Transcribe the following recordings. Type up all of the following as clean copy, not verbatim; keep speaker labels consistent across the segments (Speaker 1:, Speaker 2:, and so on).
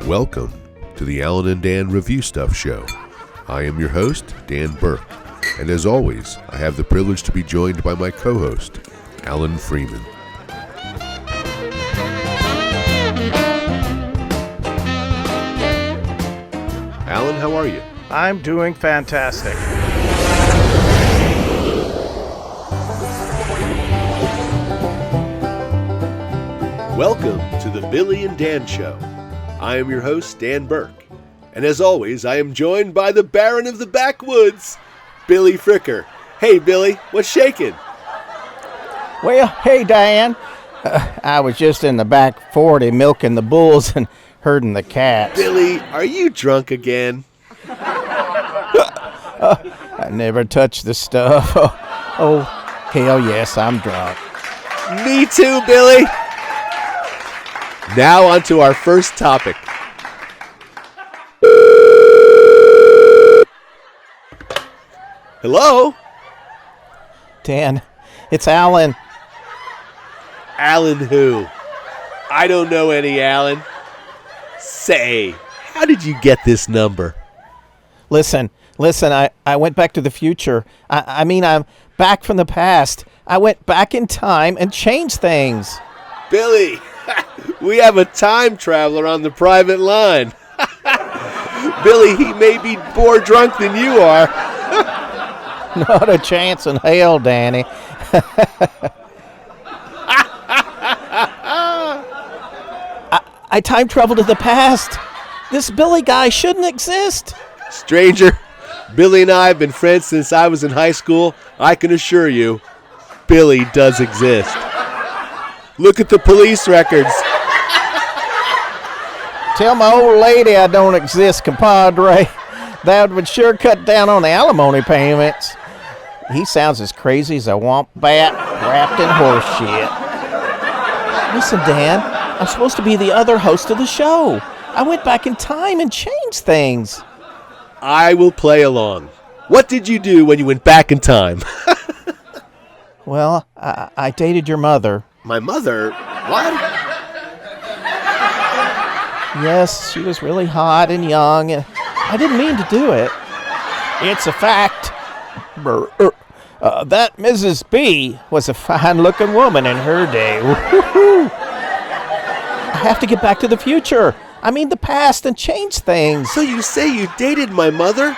Speaker 1: Welcome to the Alan and Dan Review Stuff Show. I am your host, Dan Burke, and as always, I have the privilege to be joined by my co-host, Alan Freeman. Alan, how are you?
Speaker 2: I'm doing fantastic.
Speaker 1: Welcome to the Billy and Dan Show. I am your host, Dan Burke, and as always, I am joined by the Baron of the Backwoods, Billy Fricker. Hey, Billy, what's shaking?
Speaker 2: Well, hey, Dan. I was just in the back 40 milking the bulls and herding the cats.
Speaker 1: Billy, are you drunk again?
Speaker 2: I never touched the stuff. Oh, hell yes, I'm drunk.
Speaker 1: Me too, Billy. Now on to our first topic. Hello?
Speaker 2: Dan, it's Alan.
Speaker 1: Alan who? I don't know any Alan. Say, how did you get this number?
Speaker 2: Listen, I went back to the future. I mean, I'm back from the past. I went back in time and changed things.
Speaker 1: Billy, we have a time traveler on the private line. Billy, he may be more drunk than you are.
Speaker 2: Not a chance in hell, Danny. I time traveled to the past. This Billy guy shouldn't exist.
Speaker 1: Stranger, Billy and I have been friends since I was in high school. I can assure you, Billy does exist. Look at the police records.
Speaker 2: Tell my old lady I don't exist, compadre. That would sure cut down on the alimony payments. He sounds as crazy as a wombat wrapped in horse shit. Listen, Dan, I'm supposed to be the other host of the show. I went back in time and changed things.
Speaker 1: I will play along. What did you do when you went back in time?
Speaker 2: Well, I dated your mother.
Speaker 1: My mother? What?
Speaker 2: Yes, she was really hot and young. I didn't mean to do it. It's a fact. That Mrs. B was a fine-looking woman in her day. I have to get back to the future. I mean the past and change things.
Speaker 1: So you say you dated my mother?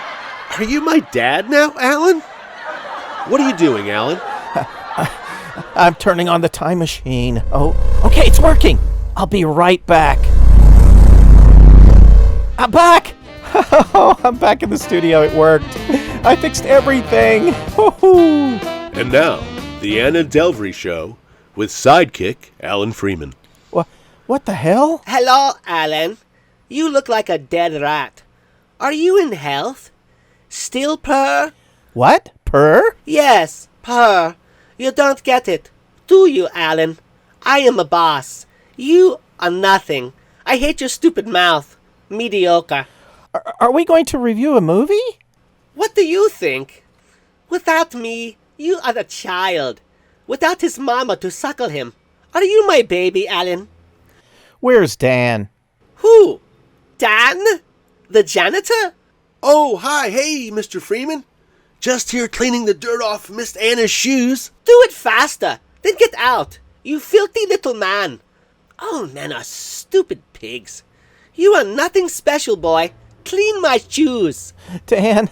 Speaker 1: Are you my dad now, Alan? What are you doing, Alan?
Speaker 2: I'm turning on the time machine. Oh, okay, it's working. I'll be right back. I'm back. I'm back in the studio. It worked. I fixed everything.
Speaker 1: And now, the Anna Delvey Show with sidekick Alan Freeman.
Speaker 2: What the hell?
Speaker 3: Hello, Alan. You look like a dead rat. Are you in health? Still purr?
Speaker 2: What? Purr?
Speaker 3: Yes, purr. You don't get it, do you, Alan? I am a boss. You are nothing. I hate your stupid mouth. Mediocre.
Speaker 2: Are we going to review a movie?
Speaker 3: What do you think? Without me, you are a child. Without his mama to suckle him. Are you my baby, Alan?
Speaker 2: Where's Dan?
Speaker 3: Who? Dan? The janitor?
Speaker 1: Oh, hi, hey, Mr. Freeman. Just here cleaning the dirt off Miss Anna's shoes.
Speaker 3: Do it faster. Then get out. You filthy little man. Oh, men are stupid pigs. You are nothing special, boy. Clean my shoes.
Speaker 2: Dan,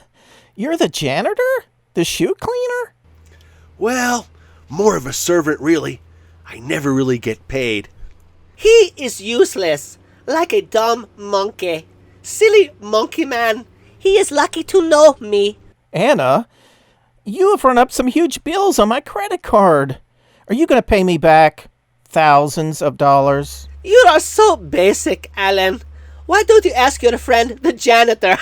Speaker 2: you're the janitor? The shoe cleaner?
Speaker 1: Well, more of a servant, really. I never really get paid.
Speaker 3: He is useless, like a dumb monkey. Silly monkey man. He is lucky to know me.
Speaker 2: Anna, you have run up some huge bills on my credit card. Are you going to pay me back thousands of dollars?
Speaker 3: You are so basic, Alan. Why don't you ask your friend, the janitor?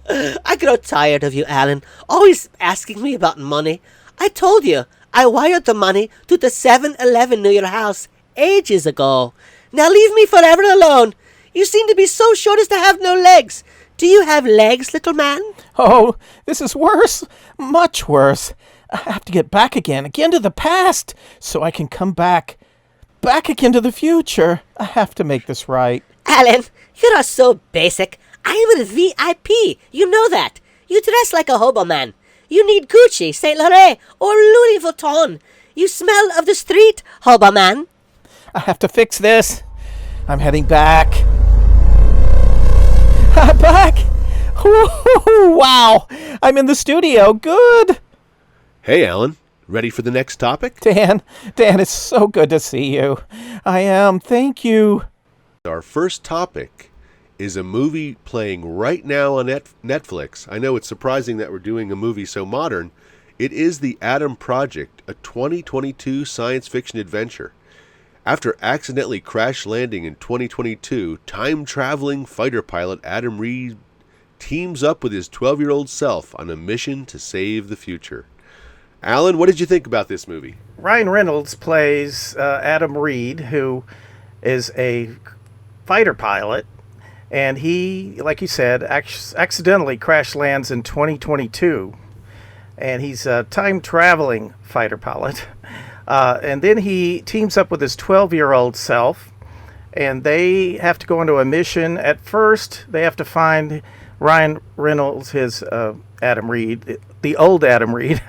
Speaker 3: I grow tired of you, Alan, always asking me about money. I told you, I wired the money to the 7-Eleven near your house ages ago. Now leave me forever alone. You seem to be so short as to have no legs. Do you have legs, little man?
Speaker 2: Oh, this is worse. Much worse. I have to get back again to the past, so I can come back again to the future. I have to make this right.
Speaker 3: Alan, you are so basic. I am a VIP. You know that. You dress like a hobo man. You need Gucci, Saint Laurent, or Louis Vuitton. You smell of the street, hobo man.
Speaker 2: I have to fix this. I'm heading back. I'm back. Woo-hoo-hoo. Wow. I'm in the studio. Good.
Speaker 1: Hey, Alan. Ready for the next topic?
Speaker 2: Dan, it's so good to see you. I am. Thank you.
Speaker 1: Our first topic is a movie playing right now on Netflix. I know it's surprising that we're doing a movie so modern. It is The Atom Project, a 2022 science fiction adventure. After accidentally crash landing in 2022, time-traveling fighter pilot Adam Reed teams up with his 12-year-old self on a mission to save the future. Alan, what did you think about this movie?
Speaker 2: Ryan Reynolds plays Adam Reed, who is a fighter pilot, and he, like you said, accidentally crash lands in 2022, and he's a time-traveling fighter pilot. And then he teams up with his 12-year-old self, and they have to go into a mission. At first, they have to find Ryan Reynolds, his Adam Reed, the old Adam Reed,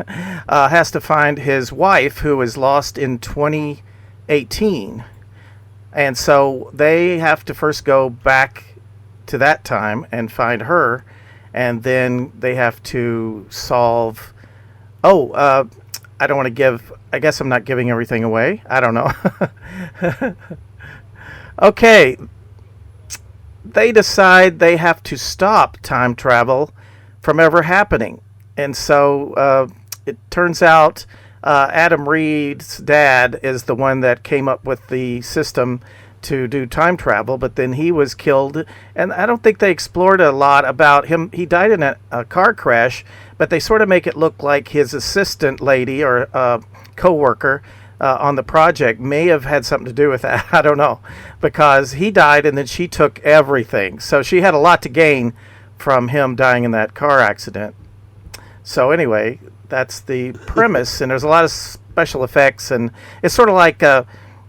Speaker 2: has to find his wife, who is lost in 2018. And so they have to first go back to that time and find her, and then they have to solve... I don't want to give... I guess I'm not giving everything away. I don't know. Okay. They decide they have to stop time travel from ever happening. And so it turns out Adam Reed's dad is the one that came up with the system to do time travel, but then he was killed. And I don't think they explored a lot about him. He died in a car crash, but they sort of make it look like his assistant lady or co-worker on the project may have had something to do with that. I don't know, because he died and then she took everything. So she had a lot to gain from him dying in that car accident. So anyway, that's the premise, and there's a lot of special effects, and it's sort of like the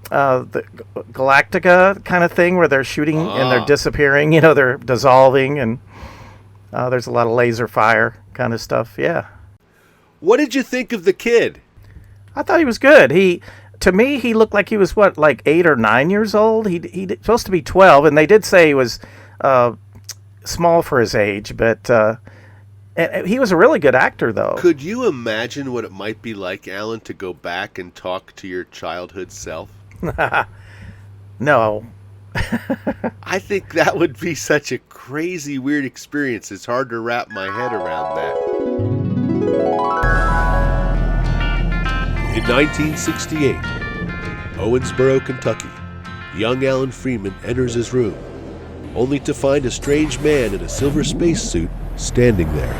Speaker 2: Galactica kind of thing where they're shooting and they're disappearing, they're dissolving, and there's a lot of laser fire kind of stuff. Yeah.
Speaker 1: What did you think of the kid?
Speaker 2: I thought he was good. To me, he looked like he was, like 8 or 9 years old? He's supposed to be 12, and they did say he was small for his age, but and he was a really good actor, though.
Speaker 1: Could you imagine what it might be like, Alan, to go back and talk to your childhood self?
Speaker 2: No.
Speaker 1: I think that would be such a crazy, weird experience. It's hard to wrap my head around that. In 1968, Owensboro, Kentucky, young Alan Freeman enters his room, only to find a strange man in a silver spacesuit standing there.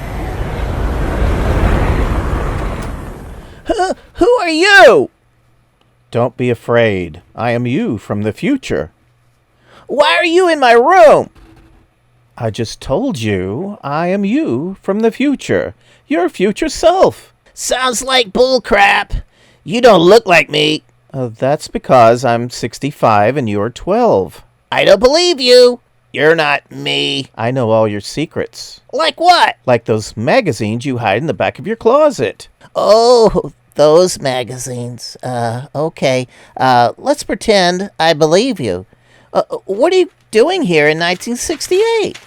Speaker 2: Who are you? Don't be afraid. I am you from the future. Why are you in my room? I just told you I am you from the future. Your future self.
Speaker 3: Sounds like bullcrap. You don't look like me.
Speaker 2: That's because I'm 65 and you're 12.
Speaker 3: I don't believe you. You're not me.
Speaker 2: I know all your secrets.
Speaker 3: Like what?
Speaker 2: Like those magazines you hide in the back of your closet.
Speaker 3: Oh, those magazines. Okay. Let's pretend I believe you. What are you doing here in 1968?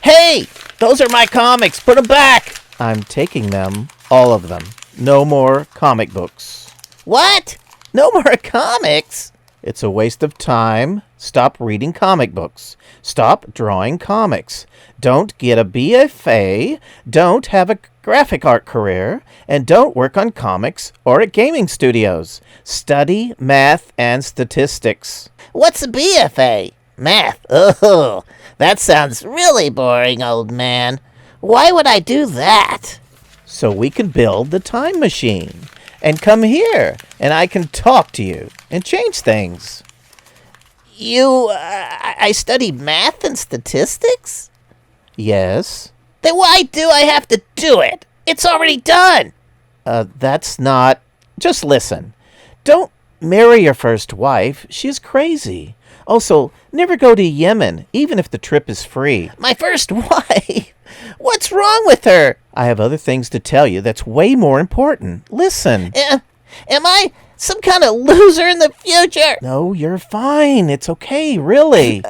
Speaker 3: Hey, those are my comics. Put them back.
Speaker 2: I'm taking them, all of them. No more comic books.
Speaker 3: What? No more comics?
Speaker 2: It's a waste of time. Stop reading comic books. Stop drawing comics. Don't get a BFA. Don't have a graphic art career. And don't work on comics or at gaming studios. Study math and statistics.
Speaker 3: What's a BFA? Math? Oh, that sounds really boring, old man. Why would I do that?
Speaker 2: So we can build the time machine. And come here, and I can talk to you and change things.
Speaker 3: I studied math and statistics?
Speaker 2: Yes.
Speaker 3: Then why do I have to do it? It's already done.
Speaker 2: That's not... Just listen. Don't marry your first wife. She's crazy. Also, never go to Yemen, even if the trip is free. My first wife? What's wrong with her? I have other things to tell you that's way more important. Listen. Am I some kind of loser in the future? No, you're fine. It's okay, really.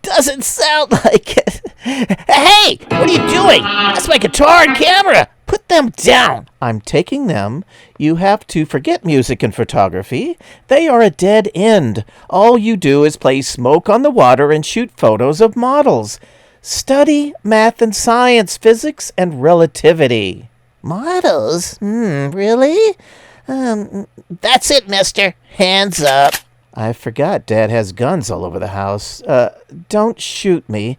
Speaker 2: Doesn't sound like it. Hey, what are you doing? That's my guitar and camera. Put them down. I'm taking them. You have to forget music and photography. They are a dead end. All you do is play smoke on the water and shoot photos of models. Study math and science, physics and relativity. Models? Really? That's it, mister. Hands up. I forgot Dad has guns all over the house. Don't shoot me.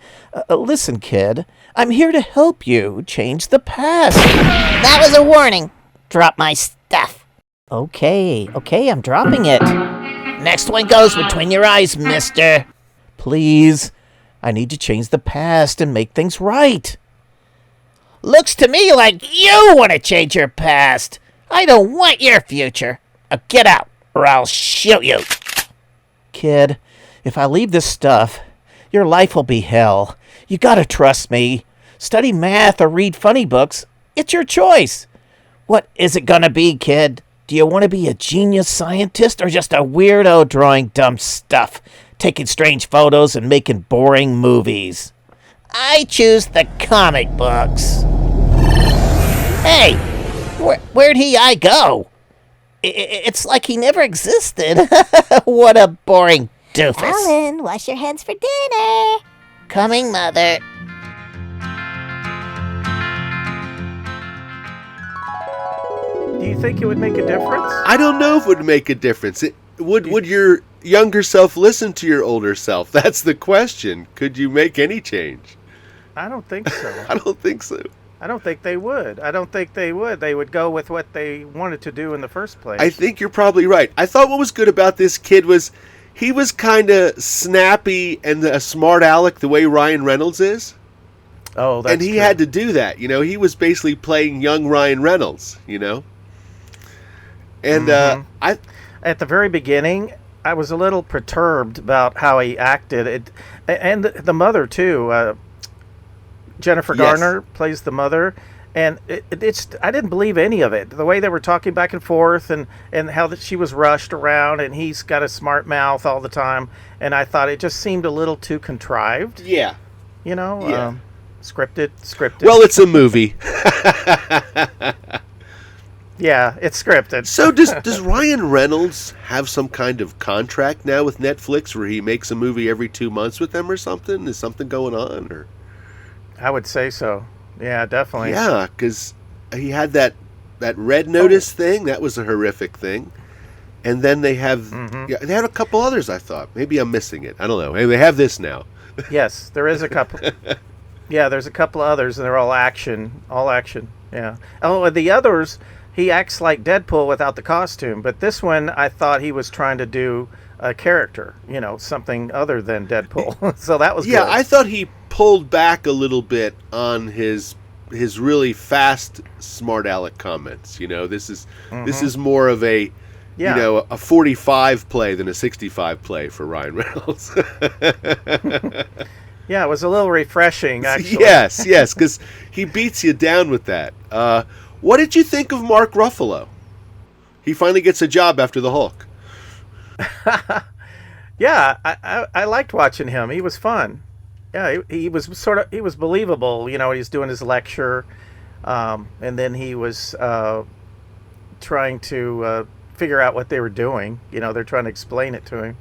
Speaker 2: Listen, kid. I'm here to help you change the past.
Speaker 4: That was a warning. Drop my stuff.
Speaker 2: Okay, I'm dropping it.
Speaker 4: Next one goes between your eyes, mister.
Speaker 2: Please. I need to change the past and make things right.
Speaker 4: Looks to me like you want to change your past. I don't want your future. Now get out, or I'll shoot you.
Speaker 2: Kid, if I leave this stuff, your life will be hell. You gotta trust me. Study math or read funny books. It's your choice. What is it gonna be, kid? Do you want to be a genius scientist or just a weirdo drawing dumb stuff, taking strange photos and making boring movies?
Speaker 4: I choose the comic books. Hey, where'd I go? It's like he never existed. What a boring doofus.
Speaker 5: Alan, wash your hands for dinner.
Speaker 4: Coming, Mother.
Speaker 6: Do you think it would make a difference?
Speaker 1: I don't know if it would make a difference. Would your younger self listen to your older self? That's the question. Could you make any change?
Speaker 6: I don't think so.
Speaker 1: I don't think so.
Speaker 6: I don't think they would. They would go with what they wanted to do in the first place.
Speaker 1: I think you're probably right. I thought what was good about this kid was he was kind of snappy and a smart aleck the way Ryan Reynolds is.
Speaker 6: Oh, that's
Speaker 1: And he
Speaker 6: true.
Speaker 1: had to do that. He was basically playing young Ryan Reynolds, And
Speaker 6: At the very beginning, I was a little perturbed about how he acted. And the mother, too. Jennifer Garner plays the mother, and I didn't believe any of it. The way they were talking back and forth, and how that she was rushed around, and he's got a smart mouth all the time, and I thought it just seemed a little too contrived.
Speaker 1: Yeah.
Speaker 6: Scripted.
Speaker 1: Well, it's a movie.
Speaker 6: Yeah, it's scripted.
Speaker 1: So does Ryan Reynolds have some kind of contract now with Netflix where he makes a movie every 2 months with them or something? Is something going on? Or
Speaker 6: I would say so. Yeah, definitely.
Speaker 1: Yeah, because he had that Red Notice thing. That was a horrific thing. And then they have they had a couple others, I thought. Maybe I'm missing it. I don't know. Maybe they have this now.
Speaker 6: Yes, there is a couple. Yeah, there's a couple others, and they're all action. All action. Yeah. Oh, and the others, he acts like Deadpool without the costume. But this one, I thought he was trying to do a character, something other than Deadpool. So that was good.
Speaker 1: I thought he pulled back a little bit on his really fast smart aleck comments. This is more of a a 45 play than a 65 play for Ryan Reynolds.
Speaker 6: Yeah, it was a little refreshing, actually.
Speaker 1: Yes, because he beats you down with that. What did you think of Mark Ruffalo? He finally gets a job after the Hulk.
Speaker 6: Yeah, I liked watching him. He was fun. Yeah, he was believable. He's doing his lecture, and then he was trying to figure out what they were doing. They're trying to explain it to him.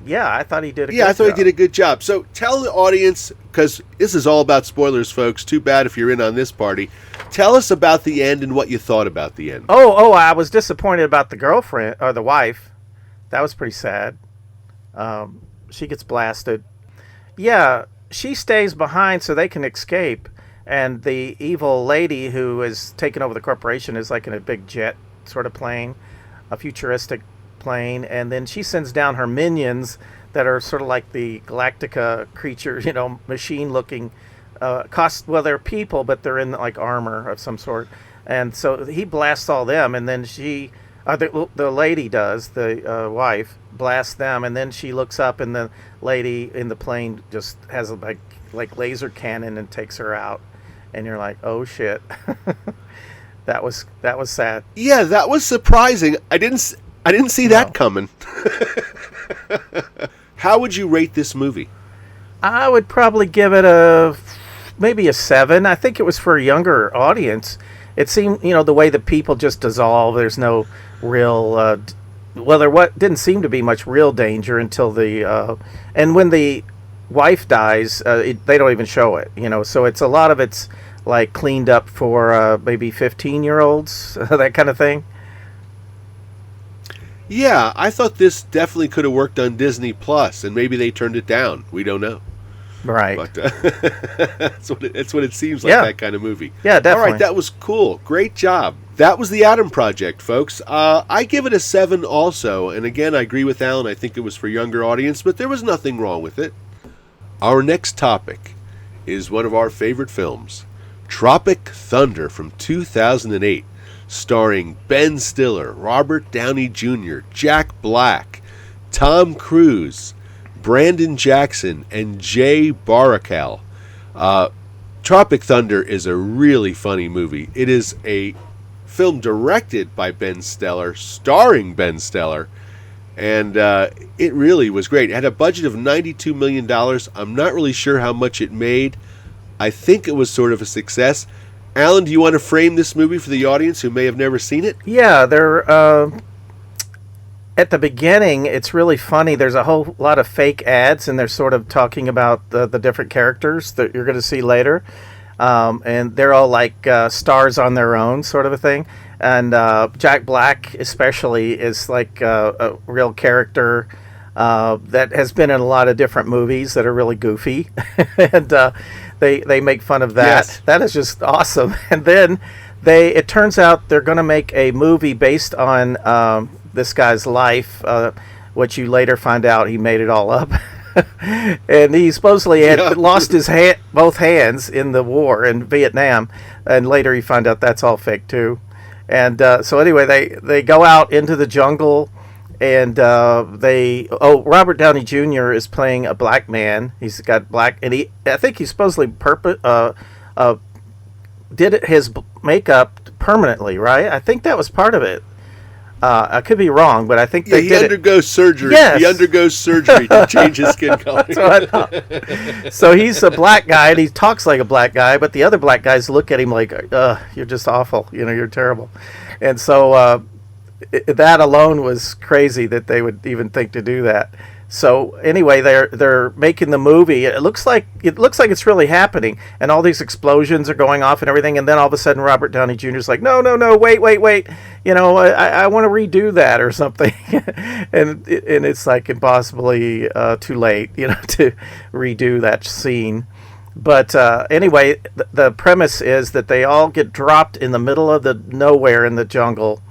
Speaker 6: Yeah, I thought he did a good job.
Speaker 1: Yeah, I thought he did a good job. So tell the audience, because this is all about spoilers, folks. Too bad if you're in on this party. Tell us about the end and what you thought about the end.
Speaker 6: Oh, I was disappointed about the girlfriend, or the wife. That was pretty sad. She gets blasted. Yeah, she stays behind so they can escape. And the evil lady who is taking over the corporation is like in a big jet sort of plane, a futuristic plane. And then she sends down her minions that are sort of like the Galactica creatures, machine-looking. They're people, but they're in like armor of some sort. And so he blasts all them, and then she The lady does, the wife, blasts them, and then she looks up, and the lady in the plane just has a like laser cannon and takes her out, and you're like, oh shit. That was sad.
Speaker 1: Yeah, that was surprising. I didn't see that coming. How would you rate this movie?
Speaker 6: I would probably give it maybe a 7. I think it was for a younger audience. It seemed, the way the people just dissolve. There's no real, didn't seem to be much real danger until and when the wife dies, they don't even show it. So it's a lot of it's like cleaned up for maybe 15-year-olds, that kind of thing.
Speaker 1: Yeah, I thought this definitely could have worked on Disney Plus, and maybe they turned it down. We don't know.
Speaker 6: Right.
Speaker 1: But that's what it seems like, that kind of movie.
Speaker 6: Yeah, definitely.
Speaker 1: All right, that was cool. Great job. That was The Adam Project, folks. I give it a 7 also, and again, I agree with Alan. I think it was for a younger audience, but there was nothing wrong with it. Our next topic is one of our favorite films, Tropic Thunder from 2008. Starring Ben Stiller, Robert Downey Jr., Jack Black, Tom Cruise, Brandon Jackson, and Jay Baruchel. Tropic Thunder is a really funny movie. It is a film directed by Ben Stiller, starring Ben Stiller, and it really was great. It had a budget of $92 million. I'm not really sure how much it made. I think it was sort of a success. Alan, do you want to frame this movie for the audience who may have never seen it?
Speaker 6: Yeah, at the beginning, it's really funny. There's a whole lot of fake ads, and they're sort of talking about the different characters that you're going to see later. And they're all like stars on their own, sort of a thing. And Jack Black especially is like a real character that has been in a lot of different movies that are really goofy. And they make fun of that.
Speaker 1: Yes.
Speaker 6: That is just awesome. And then it turns out they're going to make a movie based on this guy's life, which you later find out he made it all up. And he supposedly had lost his both hands in the war in Vietnam, and later you find out that's all fake too. And so anyway, they go out into the jungle, and Robert Downey Jr. is playing a black man. He's got black, and I think he supposedly did his makeup permanently, right? I think that was part of it. I could be wrong, but I think they did
Speaker 1: undergoes surgery.
Speaker 6: Yes.
Speaker 1: He undergoes surgery to change his skin color.
Speaker 6: That's what I thought. So he's a black guy, and he talks like a black guy, but the other black guys look at him like, you're just awful. You're terrible. And so that alone was crazy that they would even think to do that. So anyway, they're making the movie. It looks like it's really happening, and all these explosions are going off and everything. And then all of a sudden, Robert Downey Jr. is like, no, wait. I want to redo that or something. and it's like impossibly too late, to redo that scene. But anyway, the premise is that they all get dropped in the middle of the nowhere in the jungle.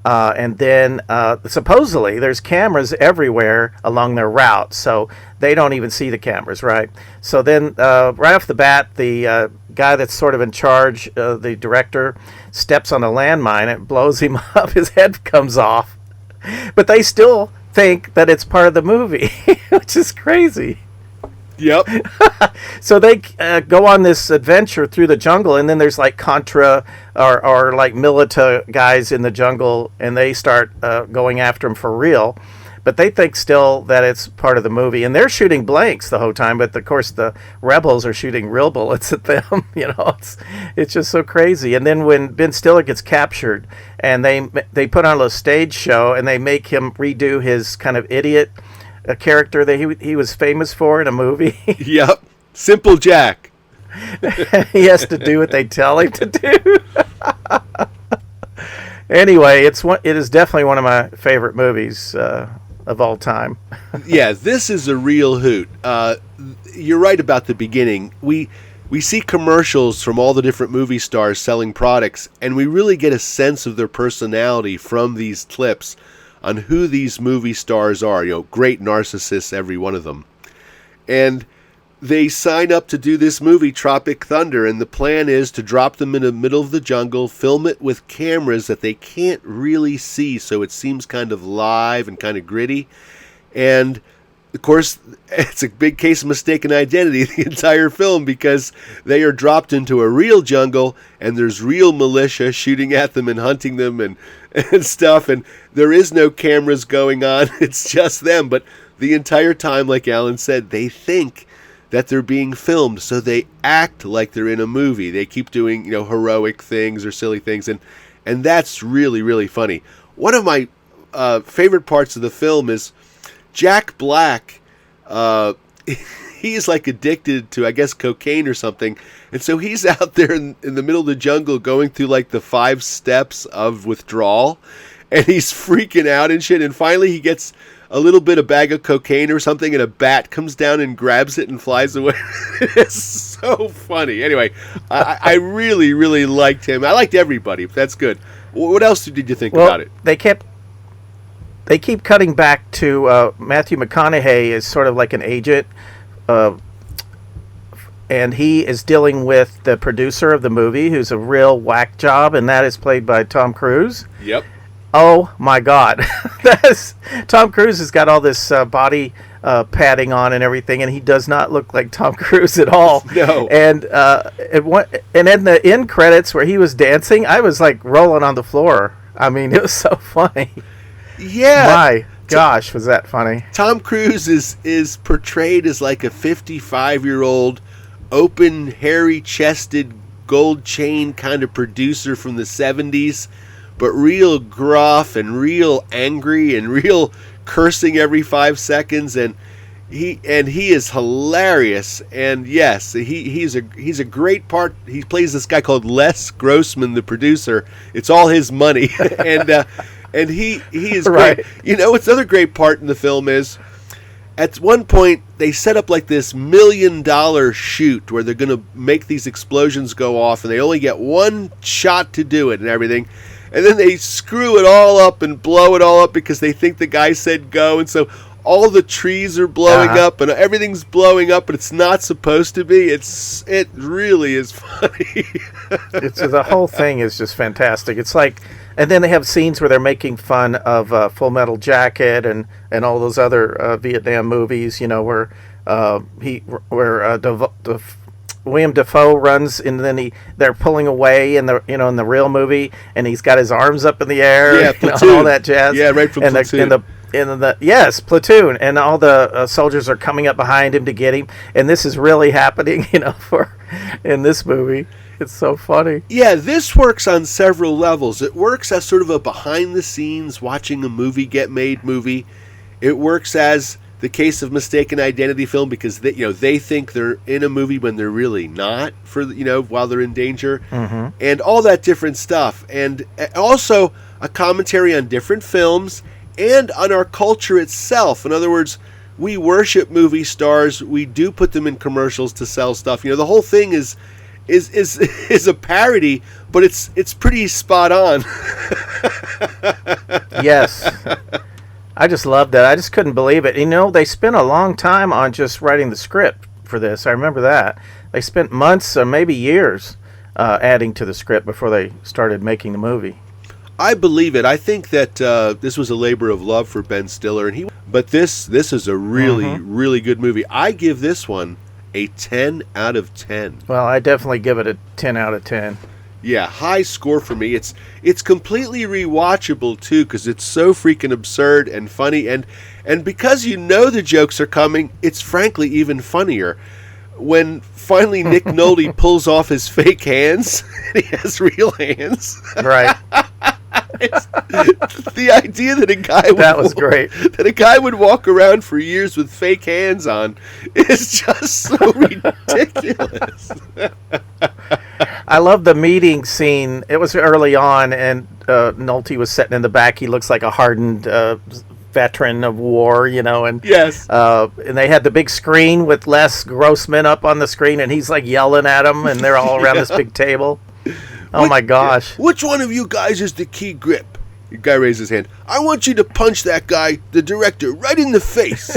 Speaker 6: And then supposedly there's cameras everywhere along their route, so they don't even see the cameras, right? So then right off the bat, the guy that's sort of in charge, the director, steps on a landmine and blows him up. His head comes off. But they still think that it's part of the movie, which is crazy.
Speaker 1: Yep.
Speaker 6: So they go on this adventure through the jungle, and then there's like Contra or like Milita guys in the jungle, and they start going after them for real. But they think still that it's part of the movie, and they're shooting blanks the whole time. But of course, the rebels are shooting real bullets at them. It's just so crazy. And then when Ben Stiller gets captured, and they put on a stage show, and they make him redo his kind of idiot. A character that he was famous for in a movie.
Speaker 1: Yep. Simple Jack.
Speaker 6: He has to do what they tell him to do. Anyway, it is definitely one of my favorite movies of all time.
Speaker 1: Yeah, this is a real hoot. You're right about the beginning. We see commercials from all the different movie stars selling products, and we really get a sense of their personality from these clips on who these movie stars are. Great narcissists, every one of them. And they sign up to do this movie, Tropic Thunder, and the plan is to drop them in the middle of the jungle, film it with cameras that they can't really see, so it seems kind of live and kind of gritty. And, of course, it's a big case of mistaken identity, the entire film, because they are dropped into a real jungle, and there's real militia shooting at them and hunting them and stuff, and there is no cameras going on. It's just them, but the entire time, like Alan said, they think that they're being filmed, so they act like they're in a movie. They keep doing, heroic things or silly things, and that's really, really funny. One of my favorite parts of the film is Jack Black. He's like addicted to, I guess, cocaine or something, and so he's out there in the middle of the jungle going through like the 5 steps of withdrawal, and he's freaking out and shit, and finally he gets a little bit of bag of cocaine or something, and a bat comes down and grabs it and flies away. It's so funny. Anyway, I really, really liked him. I liked everybody. That's good. What else did you think about it?
Speaker 6: They keep cutting back to Matthew McConaughey is sort of like an agent, and he is dealing with the producer of the movie, who's a real whack job, and that is played by Tom Cruise.
Speaker 1: Yep.
Speaker 6: Oh my God, Tom Cruise has got all this body padding on and everything, and he does not look like Tom Cruise at all.
Speaker 1: No.
Speaker 6: And in the end credits where he was dancing, I was like rolling on the floor. I mean, it was so funny.
Speaker 1: Yeah.
Speaker 6: My gosh, was that funny?
Speaker 1: Tom Cruise is portrayed as like a 55-year-old, open, hairy-chested, gold chain kind of producer from the 70s. But real gruff and real angry and real cursing every 5 seconds, and he is hilarious. And yes, he's a great part. He plays this guy called Les Grossman, the producer. It's all his money, and he is
Speaker 6: right.
Speaker 1: Great. You know, what's the other great part in the film is, at one point they set up like this $1 million shoot where they're going to make these explosions go off, and they only get one shot to do it and everything. And then they screw it all up and blow it all up because they think the guy said go. And so all the trees are blowing up and everything's blowing up, but it's not supposed to be. It really is funny.
Speaker 6: The whole thing is just fantastic. It's like, and then they have scenes where they're making fun of Full Metal Jacket and all those other Vietnam movies, where William Dafoe runs, and then they're pulling away in the real movie, and he's got his arms up in the air,
Speaker 1: Platoon.
Speaker 6: And all that jazz.
Speaker 1: Yeah, right from Platoon.
Speaker 6: Yes, Platoon, and all the soldiers are coming up behind him to get him, and this is really happening, in this movie. It's so funny.
Speaker 1: Yeah, this works on several levels. It works as sort of a behind-the-scenes watching a movie get made movie. It works as the case of mistaken identity film because they think they're in a movie when they're really not, while they're in danger, and all that different stuff, and also a commentary on different films and on our culture itself. In other words, we worship movie stars. We do put them in commercials to sell stuff. The whole thing is a parody, but it's pretty spot on.
Speaker 6: Yes. I just loved that. I just couldn't believe it. They spent a long time on just writing the script for this. I remember that. They spent months or maybe years adding to the script before they started making the movie.
Speaker 1: I believe it. I think that this was a labor of love for Ben Stiller, but this is a really, really good movie. I give this one a 10 out of 10.
Speaker 6: Well, I definitely give it a 10 out of 10.
Speaker 1: Yeah, high score for me. It's completely rewatchable too because it's so freaking absurd and funny, and because the jokes are coming, it's frankly even funnier when finally Nick Nolte pulls off his fake hands and he has real hands.
Speaker 6: Right.
Speaker 1: The idea that a guy would walk around for years with fake hands on is just so ridiculous.
Speaker 6: I love the meeting scene. It was early on, and Nolte was sitting in the back. He looks like a hardened veteran of war, and
Speaker 1: yes.
Speaker 6: And they had the big screen with Les Grossman up on the screen, and he's like yelling at them, and they're all around this big table. Oh my gosh.
Speaker 1: Which one of you guys is the key grip? The guy raised his hand. I want you to punch that guy, the director, right in the face.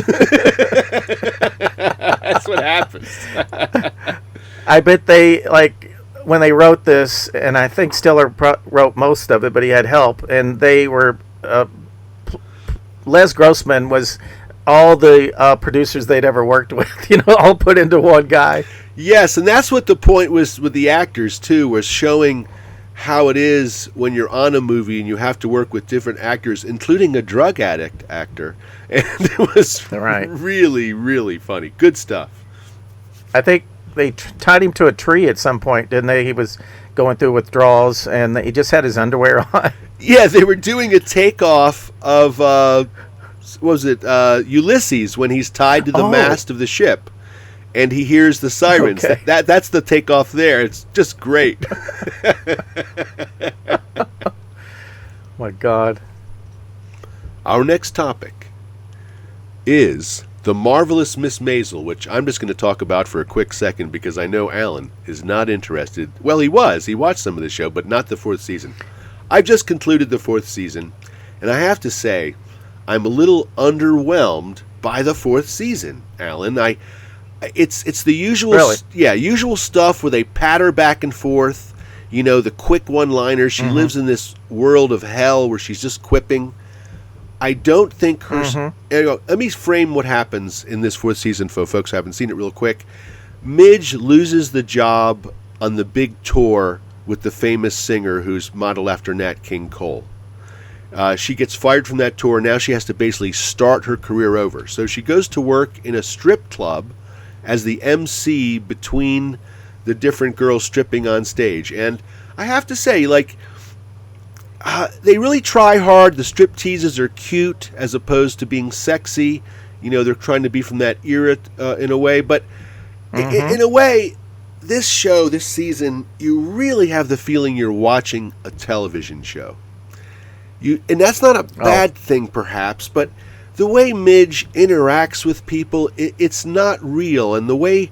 Speaker 1: That's what happens.
Speaker 6: I bet they, like, when they wrote this, and I think Stiller wrote most of it, but he had help, and they were, Les Grossman was all the producers they'd ever worked with, all put into one guy.
Speaker 1: Yes, and that's what the point was with the actors, too, was showing how it is when you're on a movie and you have to work with different actors, including a drug addict actor. And it was really, really funny. Good stuff.
Speaker 6: I think they tied him to a tree at some point, didn't they? He was going through withdrawals, and he just had his underwear on.
Speaker 1: Yeah, they were doing a takeoff of, Ulysses, when he's tied to the mast of the ship. And he hears the sirens.
Speaker 6: Okay.
Speaker 1: That's the takeoff there. It's just great.
Speaker 6: My God.
Speaker 1: Our next topic is The Marvelous Miss Maisel, which I'm just going to talk about for a quick second because I know Alan is not interested. Well, he was. He watched some of the show, but not the 4th season. I've just concluded the 4th season, and I have to say, I'm a little underwhelmed by the 4th season, Alan. It's the usual, usual stuff where they patter back and forth. The quick one-liners. She lives in this world of hell where she's just quipping. I don't think her. Let me frame what happens in this 4th season for folks who haven't seen it real quick. Midge loses the job on the big tour with the famous singer who's modeled after Nat King Cole. She gets fired from that tour. Now she has to basically start her career over. So she goes to work in a strip club as the MC between the different girls stripping on stage. And I have to say, they really try hard. The strip teases are cute as opposed to being sexy. They're trying to be from that era in a way. But in a way, this show, this season, you really have the feeling you're watching a television show. And that's not a bad thing, perhaps, but the way Midge interacts with people, it's not real. And the way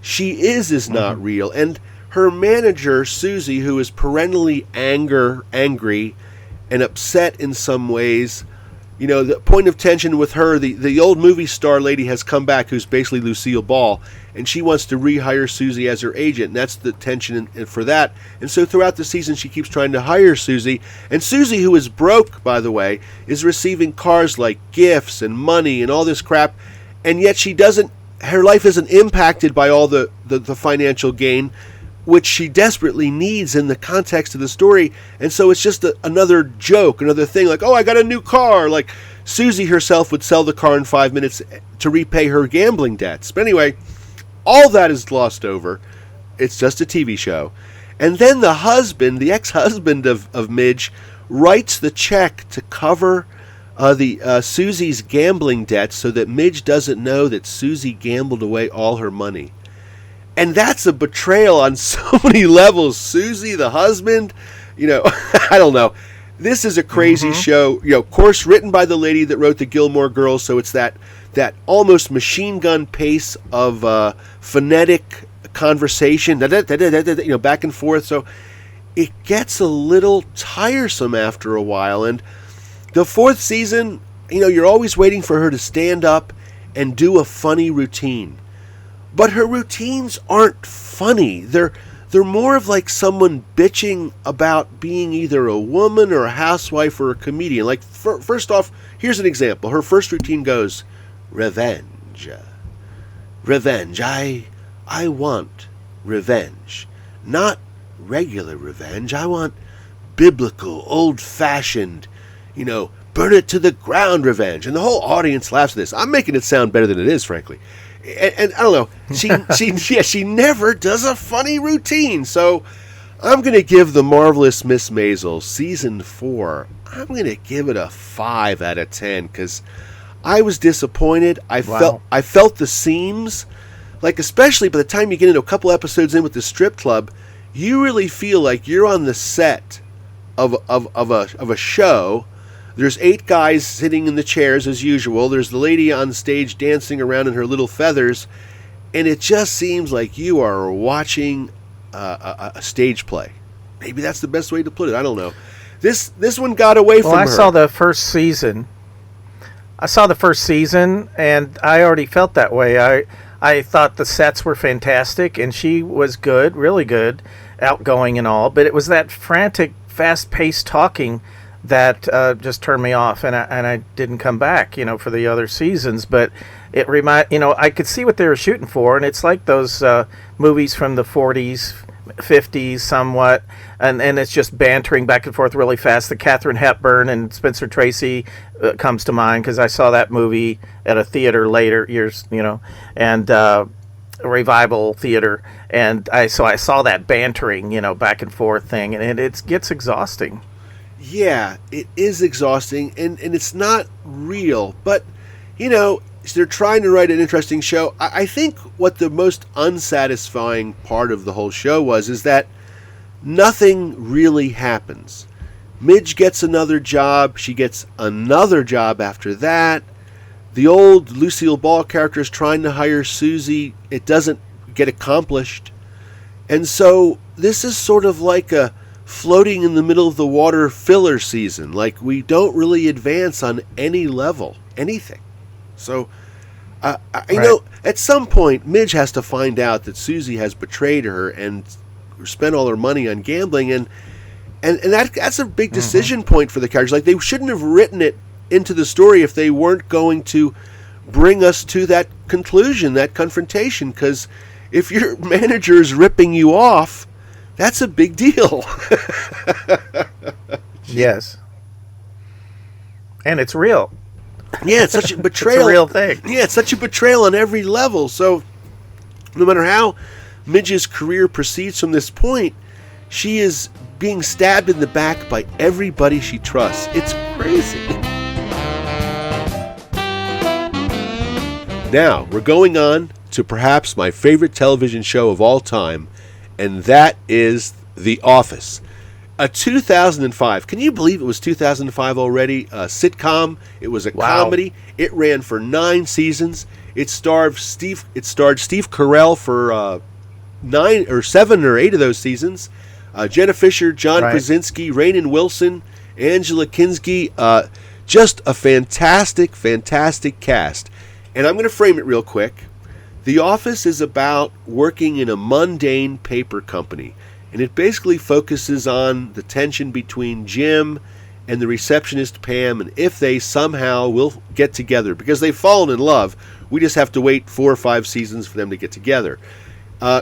Speaker 1: she is not real. And her manager, Susie, who is perennially angry and upset in some ways, the point of tension with her, the old movie star lady has come back, who's basically Lucille Ball, and she wants to rehire Susie as her agent, and that's the tension for that. And so throughout the season, she keeps trying to hire Susie, and Susie, who is broke, by the way, is receiving cars like gifts and money and all this crap, and yet her life isn't impacted by all the financial gain, which she desperately needs in the context of the story. And so it's just another joke, another thing, like, oh, I got a new car. Like, Susie herself would sell the car in 5 minutes to repay her gambling debts. But anyway, all that is glossed over. It's just a TV show. And then the husband, the ex-husband of Midge, writes the check to cover Susie's gambling debts so that Midge doesn't know that Susie gambled away all her money. And that's a betrayal on so many levels. Susie, the husband, I don't know. This is a crazy show. Of course, written by the lady that wrote the Gilmore Girls, so it's that almost machine gun pace of phonetic conversation, back and forth. So it gets a little tiresome after a while. And the 4th season, you're always waiting for her to stand up and do a funny routine. But her routines aren't funny. They're more of like someone bitching about being either a woman or a housewife or a comedian. Like, first off, here's an example. Her first routine goes, revenge. Revenge. I want revenge. Not regular revenge. I want biblical, old-fashioned, burn it to the ground revenge. And the whole audience laughs at this. I'm making it sound better than it is, frankly. And I don't know, she never does a funny routine. So I'm going to give The Marvelous Miss Maisel season 4, I'm going to give it a 5 out of 10 because I was disappointed. I felt the seams, like especially by the time you get into a couple episodes in with the strip club, you really feel like you're on the set of a show. There's 8 guys sitting in the chairs as usual. There's the lady on stage dancing around in her little feathers. And it just seems like you are watching a stage play. Maybe that's the best way to put it. I don't know. This one got away from her.
Speaker 6: I saw the first season. And I already felt that way. I thought the sets were fantastic, and she was good, really good, outgoing and all. But it was that frantic, fast-paced talking that just turned me off, and I didn't come back, for the other seasons. But I could see what they were shooting for, and it's like those movies from the 40s, 50s, somewhat, and it's just bantering back and forth really fast. The Katharine Hepburn and Spencer Tracy comes to mind because I saw that movie at a theater later years, and a revival theater, and I saw that bantering, back and forth thing, and it gets exhausting.
Speaker 1: Yeah, it is exhausting, and it's not real, but, they're trying to write an interesting show. I think what the most unsatisfying part of the whole show is that nothing really happens. Midge gets another job, she gets another job after that. The old Lucille Ball character is trying to hire Susie. It doesn't get accomplished. And so this is sort of like a floating in the middle of the water filler season. Like, we don't really advance on any level, anything. So, at some point, Midge has to find out that Susie has betrayed her and spent all her money on gambling, and that's a big decision point for the characters. Like, they shouldn't have written it into the story if they weren't going to bring us to that conclusion, that confrontation, because if your manager is ripping you off, that's a big deal.
Speaker 6: Yes. And it's real.
Speaker 1: Yeah, it's such a betrayal.
Speaker 6: It's a real thing.
Speaker 1: Yeah, it's such a betrayal on every level. So, no matter how Midge's career proceeds from this point, she is being stabbed in the back by everybody she trusts. It's crazy. Now, we're going on to perhaps my favorite television show of all time, and that is The Office. A 2005, can you believe it was 2005 already? A sitcom. It was a comedy. It ran for 9 seasons. It starred Steve Carell for 7 or 8 of those seasons. Jenna Fisher, John Krasinski, Rainn Wilson, Angela Kinsey. Just a fantastic, fantastic cast. And I'm going to frame it real quick. The Office is about working in a mundane paper company. And it basically focuses on the tension between Jim and the receptionist Pam, and if they somehow will get together. Because they've fallen in love, we just have to wait 4 or 5 seasons for them to get together.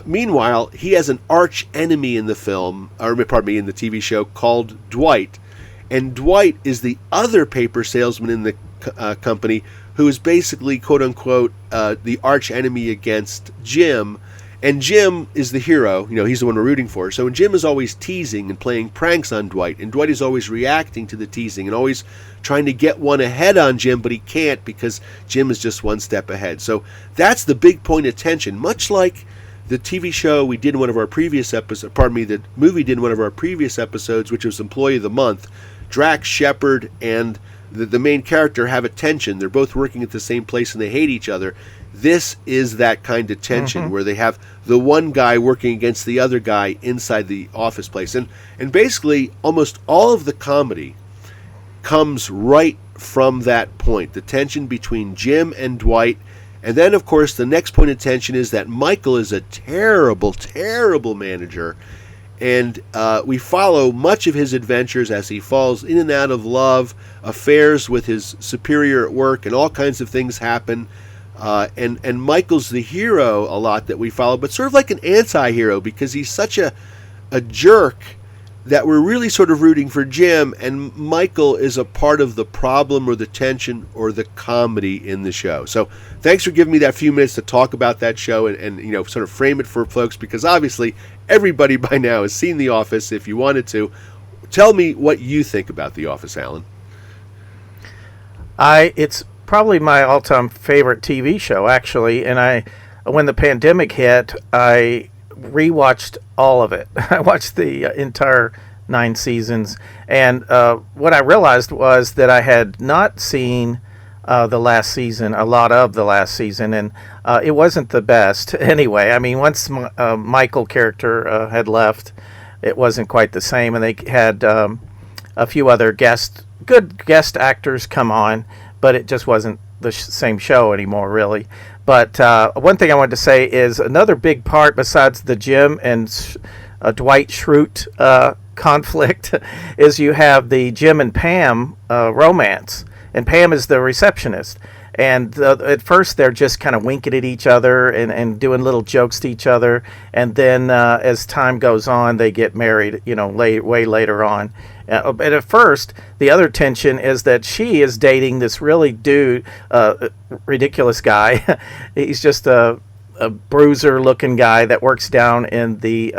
Speaker 1: Meanwhile, he has an arch enemy in the in the TV show called Dwight. And Dwight is the other paper salesman in the company who is basically, quote unquote, the arch enemy against Jim. And Jim is the hero, he's the one we're rooting for. So Jim is always teasing and playing pranks on Dwight, and Dwight is always reacting to the teasing and always trying to get one ahead on Jim, but he can't because Jim is just one step ahead. So that's the big point of tension, much like the TV show we did in one of our previous episodes, the movie did in one of our previous episodes, which was Employee of the Month. Drax, Shepard, and the main character have a tension. They're both working at the same place and they hate each other. This is that kind of tension where they have the one guy working against the other guy inside the office place. And basically, almost all of the comedy comes right from that point, the tension between Jim and Dwight. And then, of course, the next point of tension is that Michael is a terrible, terrible manager. And we follow much of his adventures as he falls in and out of love, affairs with his superior at work, and all kinds of things happen. And Michael's the hero a lot that we follow, but sort of like an anti-hero because he's such a jerk that we're really sort of rooting for Jim, and Michael is a part of the problem or the tension or the comedy in the show. So thanks for giving me that few minutes to talk about that show and sort of frame it for folks, because obviously everybody by now has seen The Office. If you wanted to, tell me what you think about The Office, Alan.
Speaker 6: It's probably my all-time favorite TV show, actually, and when the pandemic hit, I rewatched all of it. I watched the entire 9 seasons, and what I realized was that I had not seen the last season, a lot of the last season, and it wasn't the best anyway. I mean, once Michael character had left, it wasn't quite the same, and they had a few other good guest actors come on, but it just wasn't the same show anymore, really. But one thing I wanted to say is another big part besides the Jim and Dwight Schrute conflict is you have the Jim and Pam romance, and Pam is the receptionist. And at first they're just kind of winking at each other and doing little jokes to each other, and then as time goes on, they get married. Way later on. But at first, the other tension is that she is dating this really ridiculous guy. He's just a bruiser-looking guy that works down in the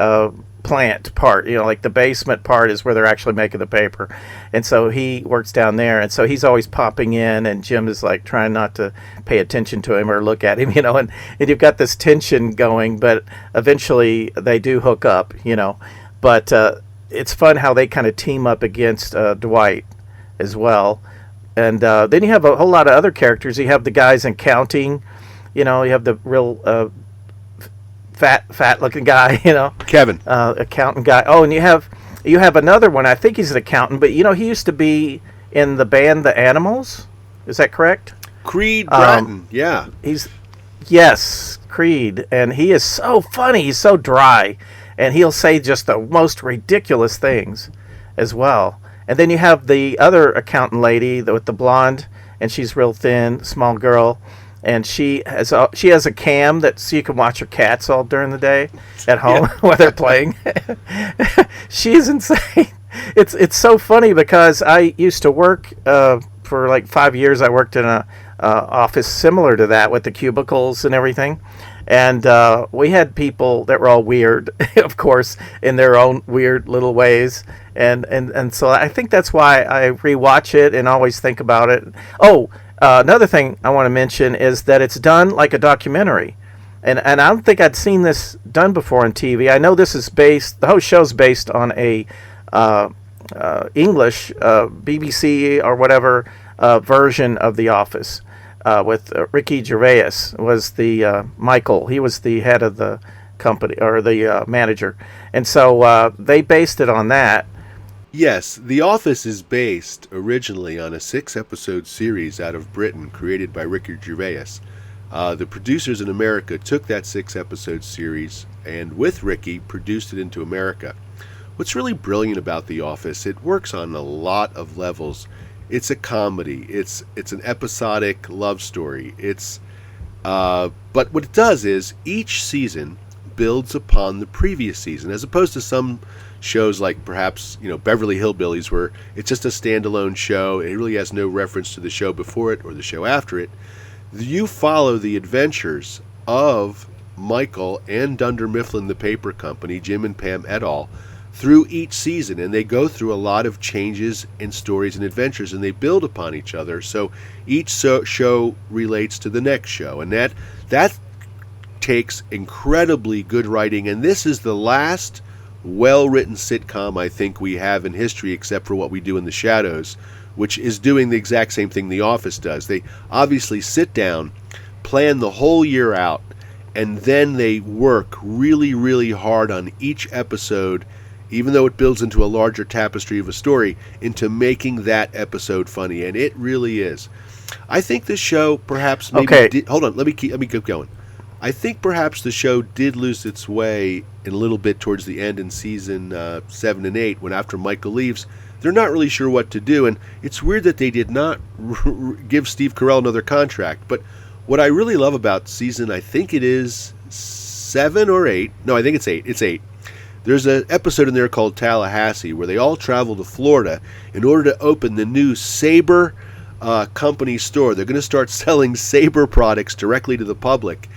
Speaker 6: plant part. Like the basement part is where they're actually making the paper. And so he works down there. And so he's always popping in, and Jim is like trying not to pay attention to him or look at him, and you've got this tension going, but eventually they do hook up, But it's fun how they kind of team up against Dwight as well. And then you have a whole lot of other characters. You have the guys in counting, you have the real fat looking guy,
Speaker 1: Kevin,
Speaker 6: accountant guy. Oh, and you have another one. I think he's an accountant, but he used to be in the band The Animals. Is that correct?
Speaker 1: Creed Bratton. Yeah.
Speaker 6: Yes, Creed, and he is so funny. He's so dry, and he'll say just the most ridiculous things as well. And then you have the other accountant lady with the blonde, and she's real thin, small girl. And she has a cam so you can watch her cats all during the day at home while they're playing. She's insane. It's so funny because I used to work for like 5 years. I worked in a office similar to that with the cubicles and everything. And we had people that were all weird, of course, in their own weird little ways. And so I think that's why I rewatch it and always think about it. Oh, another thing I want to mention is that it's done like a documentary. And I don't think I'd seen this done before on TV. I know this is the whole show's based on a English BBC or whatever version of The Office with Ricky Gervais was the Michael. He was the head of the company or the manager. And so they based it on that.
Speaker 1: Yes, The Office is based originally on a 6-episode series out of Britain created by Ricky Gervais. The producers in America took that 6-episode series and with Ricky produced it into America. What's really brilliant about The Office, it works on a lot of levels. It's a comedy. It's an episodic love story. But what it does is each season builds upon the previous season, as opposed to some shows like perhaps Beverly Hillbillies, where it's just a standalone show. It really has no reference to the show before it or the show after it. You follow the adventures of Michael and Dunder Mifflin, the paper company, Jim and Pam et al., through each season, and they go through a lot of changes in stories and adventures, and they build upon each other. So each show relates to the next show, and that takes incredibly good writing. And this is the last well-written sitcom I think we have in history, except for What We Do in the Shadows, which is doing the exact same thing The Office does. They obviously sit down, plan the whole year out, and then they work really, really hard on each episode, even though it builds into a larger tapestry of a story, into making that episode funny. And it really is. I think this show perhaps maybe hold on, let me keep going. I think perhaps the show did lose its way in a little bit towards the end in season 7 and 8, when after Michael leaves, they're not really sure what to do. And it's weird that they did not give Steve Carell another contract. But what I really love about season, I think it is 7 or 8. No, I think it's 8. It's 8. There's an episode in there called Tallahassee where they all travel to Florida in order to open the new Sabre company store. They're going to start selling Sabre products directly to the public.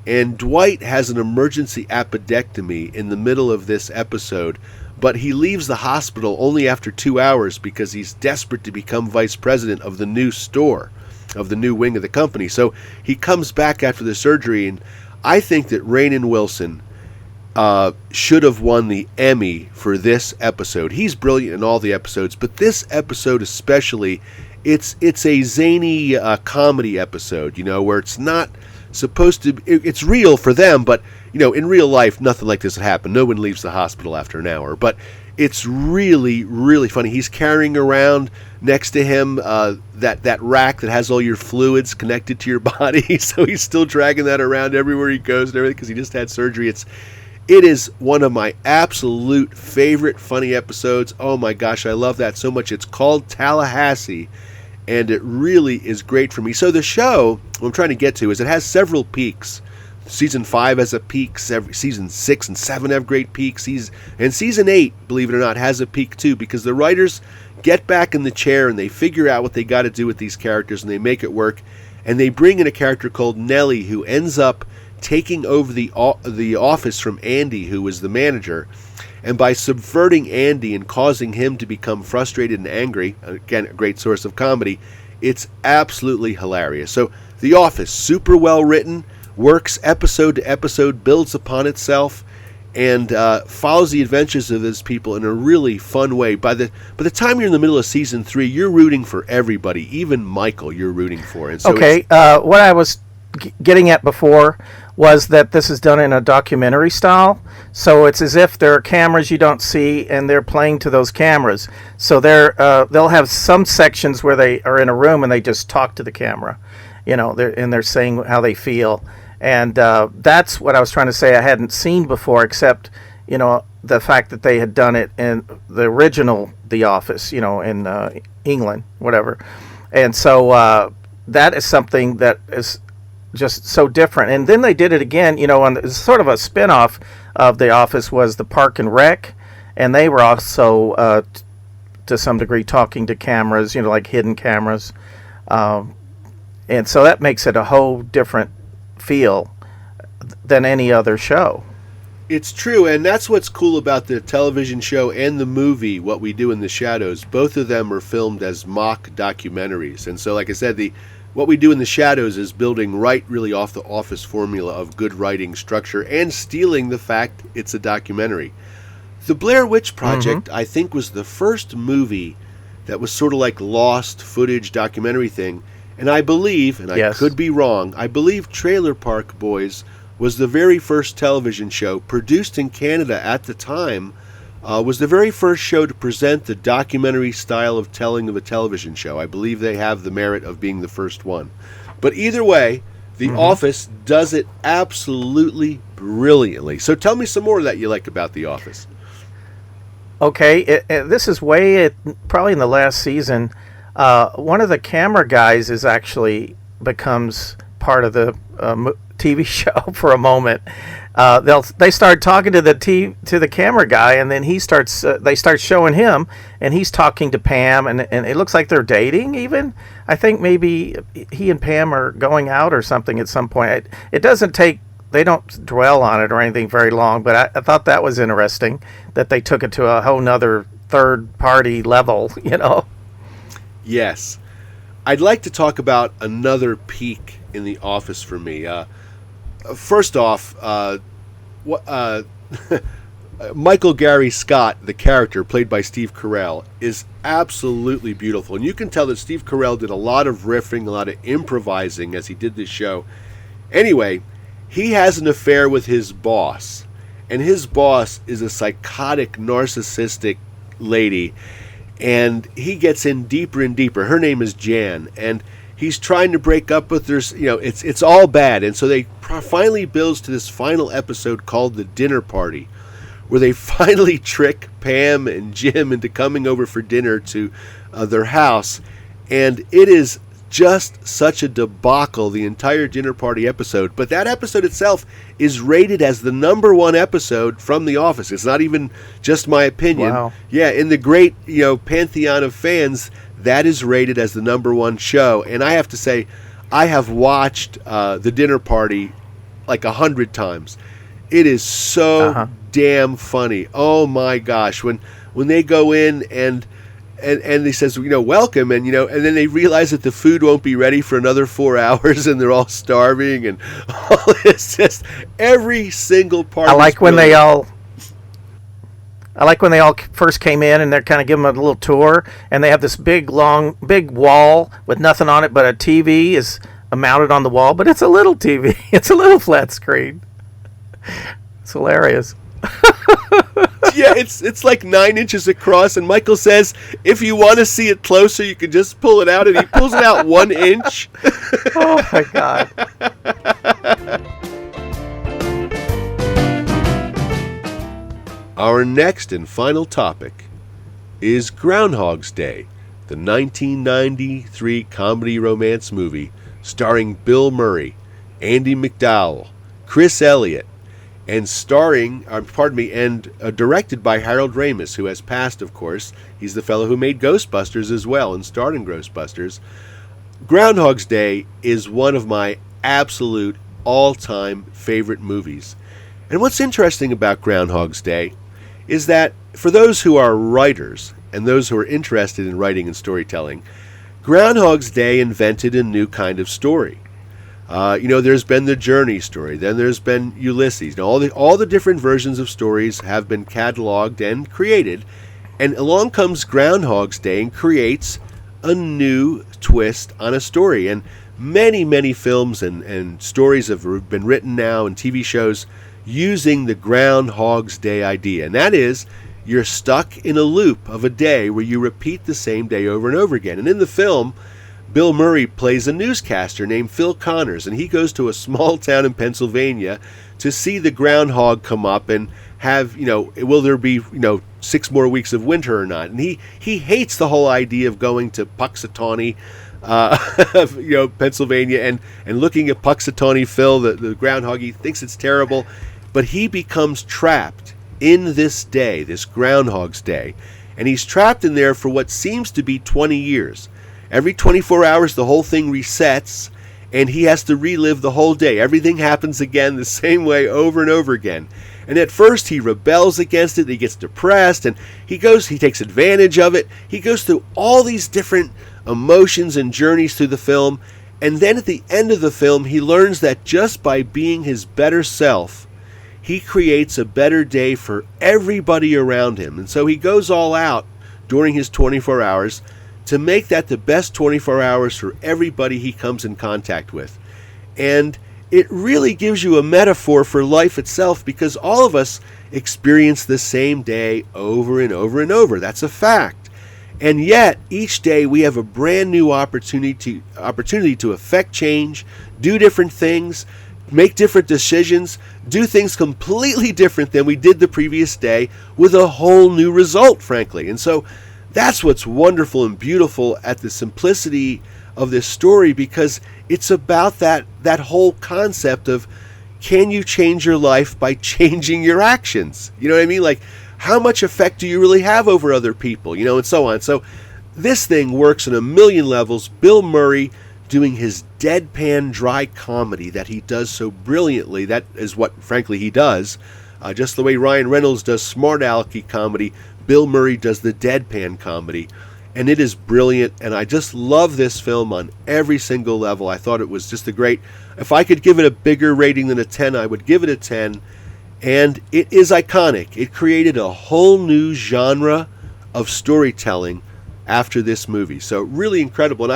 Speaker 1: And Dwight has an emergency appendectomy in the middle of this episode, but he leaves the hospital only after 2 hours because he's desperate to become vice president of the new store, of the new wing of the company. So he comes back after the surgery, and I think that Rainn Wilson should have won the Emmy for this episode. He's brilliant in all the episodes, but this episode especially, it's a zany comedy episode, where it's not supposed to, it's real for them, but in real life nothing like this would happen. No one leaves the hospital after an hour, but It's really, really funny. He's carrying around next to him that rack that has all your fluids connected to your body. So he's still dragging that around everywhere he goes and everything because he just had surgery. It is one of my absolute favorite funny episodes. Oh my gosh, I love that so much. It's called Tallahassee, and it really is great for me. So the show, what I'm trying to get to, is it has several peaks. Season 5 has a peak. Season 6 and 7 have great peaks. And Season 8, believe it or not, has a peak too, because the writers get back in the chair and they figure out what they got to do with these characters and they make it work. And they bring in a character called Nellie, who ends up taking over the office from Andy, who was the manager. And by subverting Andy and causing him to become frustrated and angry, again, a great source of comedy, it's absolutely hilarious. So The Office, super well written, works episode to episode, builds upon itself, and follows the adventures of those people in a really fun way. By the time you're in the middle of season 3, you're rooting for everybody, even Michael. You're rooting for. And so
Speaker 6: okay, what I was getting at before was that this is done in a documentary style, so it's as if there are cameras you don't see, and they're playing to those cameras. So they'll have some sections where they are in a room and they just talk to the camera, they're saying how they feel. And that's what I was trying to say I hadn't seen before, except, the fact that they had done it in the original The Office, in England, whatever. And so that is something that is just so different. And then they did it again, on sort of a spin-off of The Office was the Park and Rec. And they were also, to some degree, talking to cameras, like hidden cameras. And so that makes it a whole different feel than any other show.
Speaker 1: It's true, and that's what's cool about the television show and the movie, What We Do in the Shadows. Both of them are filmed as mock documentaries. And so, like I said, What We Do in the Shadows is building really off the Office formula of good writing structure and stealing the fact it's a documentary. The Blair Witch Project, I think, was the first movie that was sort of like lost footage documentary thing. And I believe, and I could be wrong, I believe Trailer Park Boys was the very first television show produced in Canada at the time, was the very first show to present the documentary style of telling of a television show. I believe they have the merit of being the first one. But either way, The Office does it absolutely brilliantly. So tell me some more that you like about The Office.
Speaker 6: Okay, this is probably in the last season. One of the camera guys becomes part of the TV show for a moment. They start talking to the camera guy, and then they start showing him, and he's talking to Pam, and it looks like they're dating even. I think maybe he and Pam are going out or something at some point. They don't dwell on it or anything very long, but I thought that was interesting that they took it to a whole nother third party level,
Speaker 1: Yes. I'd like to talk about another peak in The Office for me. First off, Michael Gary Scott, the character played by Steve Carell, is absolutely beautiful. And you can tell that Steve Carell did a lot of riffing, a lot of improvising as he did this show. Anyway, he has an affair with his boss. And his boss is a psychotic, narcissistic lady. And he gets in deeper and deeper. Her name is Jan, and he's trying to break up with her. It's all bad. And so they finally builds to this final episode called The Dinner Party, where they finally trick Pam and Jim into coming over for dinner to their house. And it is just such a debacle, the entire dinner party episode. But that episode itself is rated as the #1 episode from The Office. It's not even just my opinion.
Speaker 6: Wow.
Speaker 1: Yeah, in the great pantheon of fans, that is rated as the #1 show. And I have to say, I have watched The Dinner Party like 100 times. It is so damn funny. Oh my gosh, when they go in and he says, welcome, and and then they realize that the food won't be ready for another 4 hours, and they're all starving, and all this, just every single part.
Speaker 6: I like when they all first came in, and they're kind of giving them a little tour, and they have this big wall with nothing on it, but a TV is mounted on the wall, but it's a little TV. It's a little flat screen. It's hilarious.
Speaker 1: Yeah, it's like 9 inches across, and Michael says if you want to see it closer, you can just pull it out, and he pulls it out 1 inch.
Speaker 6: Oh my God.
Speaker 1: Our next and final topic is Groundhog's Day, the 1993 comedy romance movie starring Bill Murray, Andy McDowell, Chris Elliott, and directed by Harold Ramis, who has passed, of course. He's the fellow who made Ghostbusters as well and starred in Ghostbusters. Groundhog's Day is one of my absolute all-time favorite movies. And what's interesting about Groundhog's Day is that for those who are writers and those who are interested in writing and storytelling, Groundhog's Day invented a new kind of story. There's been the Journey story, then there's been Ulysses. Now, all the different versions of stories have been cataloged and created, and along comes Groundhog's Day and creates a new twist on a story. And many, many films and stories have been written now and TV shows using the Groundhog's Day idea. And that is, you're stuck in a loop of a day where you repeat the same day over and over again. And in the film, Bill Murray plays a newscaster named Phil Connors, and he goes to a small town in Pennsylvania to see the groundhog come up and have, will there be, 6 more weeks of winter or not? And he hates the whole idea of going to Puxatawney, Pennsylvania, and looking at Puxatawney Phil, the groundhog. He thinks it's terrible, but he becomes trapped in this day, this Groundhog's Day, and he's trapped in there for what seems to be 20 years. Every 24 hours, the whole thing resets, and he has to relive the whole day. Everything happens again the same way over and over again. And at first, he rebels against it. He gets depressed, and he takes advantage of it. He goes through all these different emotions and journeys through the film. And then at the end of the film, he learns that just by being his better self, he creates a better day for everybody around him. And so he goes all out during his 24 hours to make that the best 24 hours for everybody he comes in contact with. And it really gives you a metaphor for life itself, because all of us experience the same day over and over and over. That's a fact. And yet, each day we have a brand new opportunity to affect change, do different things, make different decisions, do things completely different than we did the previous day with a whole new result, frankly. And so that's what's wonderful and beautiful at the simplicity of this story, because it's about that whole concept of, can you change your life by changing your actions? You know what I mean? Like, how much effect do you really have over other people? And so on. So this thing works on a million levels. Bill Murray doing his deadpan dry comedy that he does so brilliantly. That is what, frankly, he does. Just the way Ryan Reynolds does smart alecky comedy, Bill Murray does the deadpan comedy, and it is brilliant. And I just love this film on every single level. I thought it was just if I could give it a bigger rating than a 10, I would give it a 10. And it is iconic. It created a whole new genre of storytelling after this movie. So really incredible. And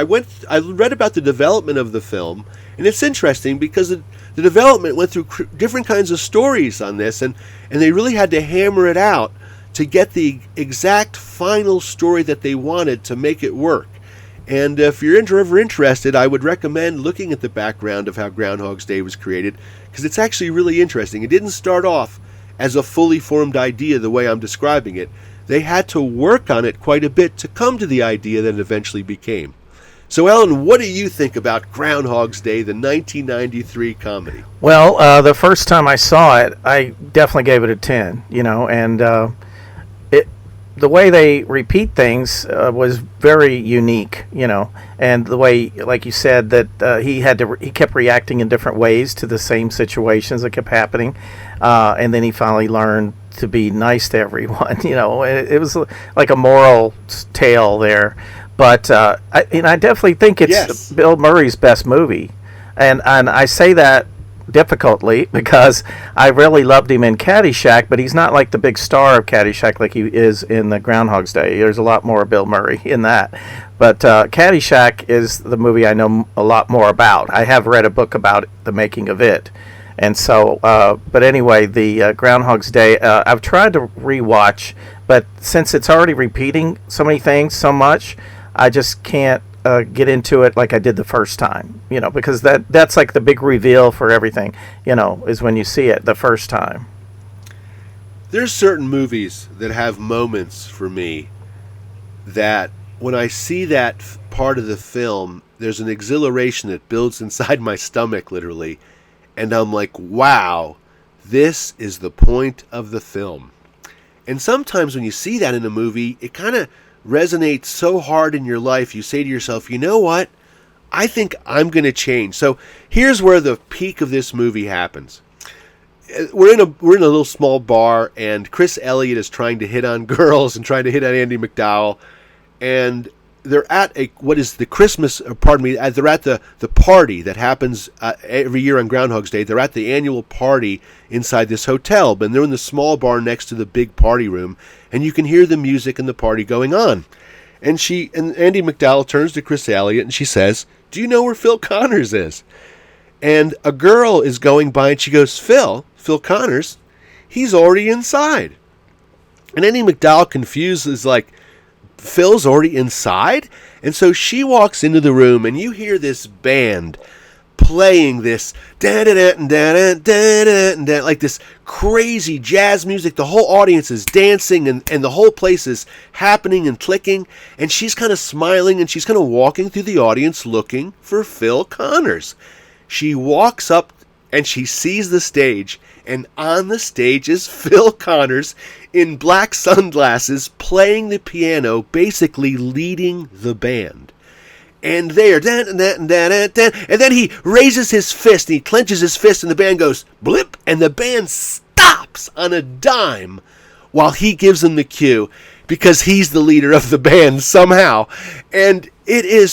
Speaker 1: I read about the development of the film, and it's interesting because the development went through different kinds of stories on this, and they really had to hammer it out to get the exact final story that they wanted to make it work. And if you're ever interested, I would recommend looking at the background of how Groundhog's Day was created, because it's actually really interesting. It didn't start off as a fully formed idea the way I'm describing it. They had to work on it quite a bit to come to the idea that it eventually became. So, Ellen, what do you think about Groundhog's Day, the 1993 comedy?
Speaker 6: Well, the first time I saw it, I definitely gave it a 10, and the way they repeat things was very unique, and the way, like you said, that he kept reacting in different ways to the same situations that kept happening, and then he finally learned to be nice to everyone. It was like a moral tale there, but I definitely think it's Bill Murray's best movie, and I say that difficultly because I really loved him in Caddyshack, but he's not like the big star of Caddyshack like he is in the Groundhog's Day. There's a lot more of Bill Murray in that, but Caddyshack is the movie I know a lot more about. I have read a book about the making of it, And so, but anyway, the Groundhog's Day, I've tried to rewatch, but since it's already repeating so many things so much, I just can't get into it like I did the first time, because that's like the big reveal for everything, is when you see it the first time.
Speaker 1: There's certain movies that have moments for me that when I see that part of the film, there's an exhilaration that builds inside my stomach, literally. And I'm like, wow, this is the point of the film. And sometimes when you see that in a movie, it kind of resonates so hard in your life, you say to yourself, you know what? I think I'm going to change. So here's where the peak of this movie happens. We're in a little small bar, and Chris Elliott is trying to hit on girls and trying to hit on Andy McDowell, and they're at they're at the party that happens every year on Groundhog's Day. They're at the annual party inside this hotel, but they're in the small bar next to the big party room, and you can hear the music and the party going on. And Andy McDowell turns to Chris Elliott and she says, "Do you know where Phil Connors is?" And a girl is going by and she goes, Phil Connors, he's already inside. And Andy McDowell, confused, is like, Phil's already inside? And so she walks into the room and you hear this band playing this like this crazy jazz music. The whole audience is dancing and the whole place is happening and clicking. And she's kind of smiling and she's kind of walking through the audience looking for Phil Connors. She walks up and she sees the stage, and on the stage is Phil Connors in black sunglasses playing the piano, basically leading the band. And there, and then he raises his fist, and he clenches his fist, and the band goes blip, and the band stops on a dime while he gives them the cue, because he's the leader of the band somehow. And it is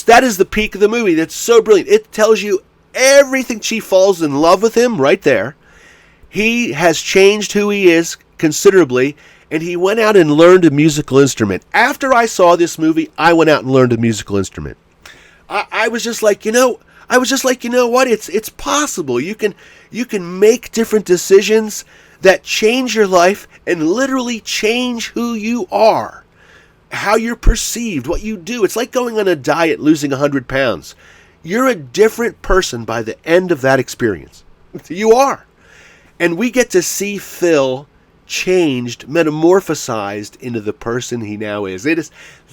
Speaker 1: that is the peak of the movie. That's so brilliant. It tells you everything. She falls in love with him right there. He has changed who he is considerably, and he went out and learned a musical instrument. After I saw this movie, I went out and learned a musical instrument. I was just like, you know what? It's possible. You can make different decisions that change your life and literally change who you are, how you're perceived, what you do. It's like going on a diet, losing 100 pounds. You're a different person by the end of that experience. You are. And we get to see Phil changed, metamorphosized into the person he now is.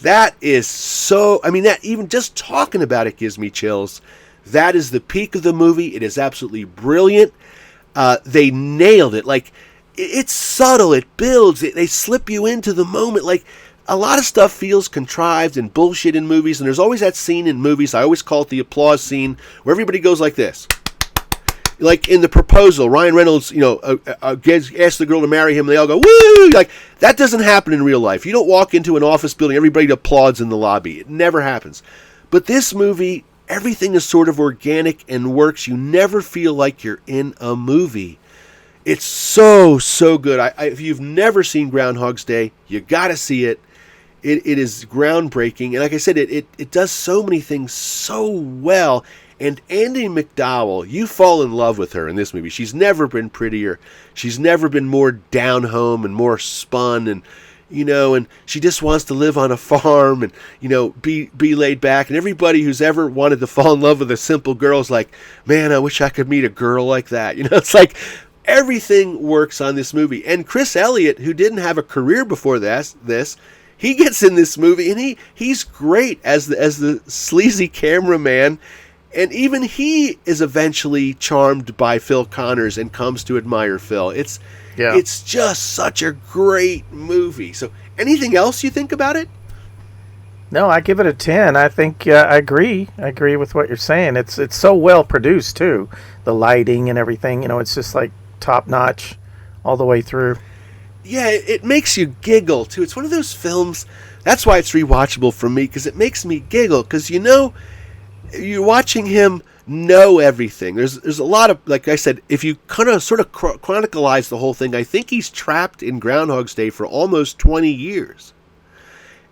Speaker 1: That even just talking about it gives me chills. That is the peak of the movie. It is absolutely brilliant. They nailed it. Like, it's subtle. It builds. They slip you into the moment. Like, a lot of stuff feels contrived and bullshit in movies, and there's always that scene in movies, I always call it the applause scene, where everybody goes like this. Like in The Proposal, Ryan Reynolds, asks the girl to marry him, and they all go, woo! Like, that doesn't happen in real life. You don't walk into an office building, everybody applauds in the lobby. It never happens. But this movie, everything is sort of organic and works. You never feel like you're in a movie. It's so good. If you've never seen Groundhog's Day, you gotta see it. It is groundbreaking, and like I said, it does so many things so well. And Andy McDowell, you fall in love with her in this movie. She's never been prettier. She's never been more down home and more spun, and and she just wants to live on a farm and be laid back. And everybody who's ever wanted to fall in love with a simple girl is like, man, I wish I could meet a girl like that. It's like everything works on this movie. And Chris Elliott, who didn't have a career before this. He gets in this movie, and he's great as the sleazy cameraman, and even he is eventually charmed by Phil Connors and comes to admire Phil. It's just such a great movie. So, anything else you think about it?
Speaker 6: No, I give it a 10. I think I agree. I agree with what you're saying. It's so well produced too, the lighting and everything. It's just like top notch all the way through.
Speaker 1: Yeah, it makes you giggle, too. It's one of those films, that's why it's rewatchable for me, because it makes me giggle, because you're watching him know everything. There's a lot of, like I said, if you kind of sort of chronicleize the whole thing, I think he's trapped in Groundhog's Day for almost 20 years.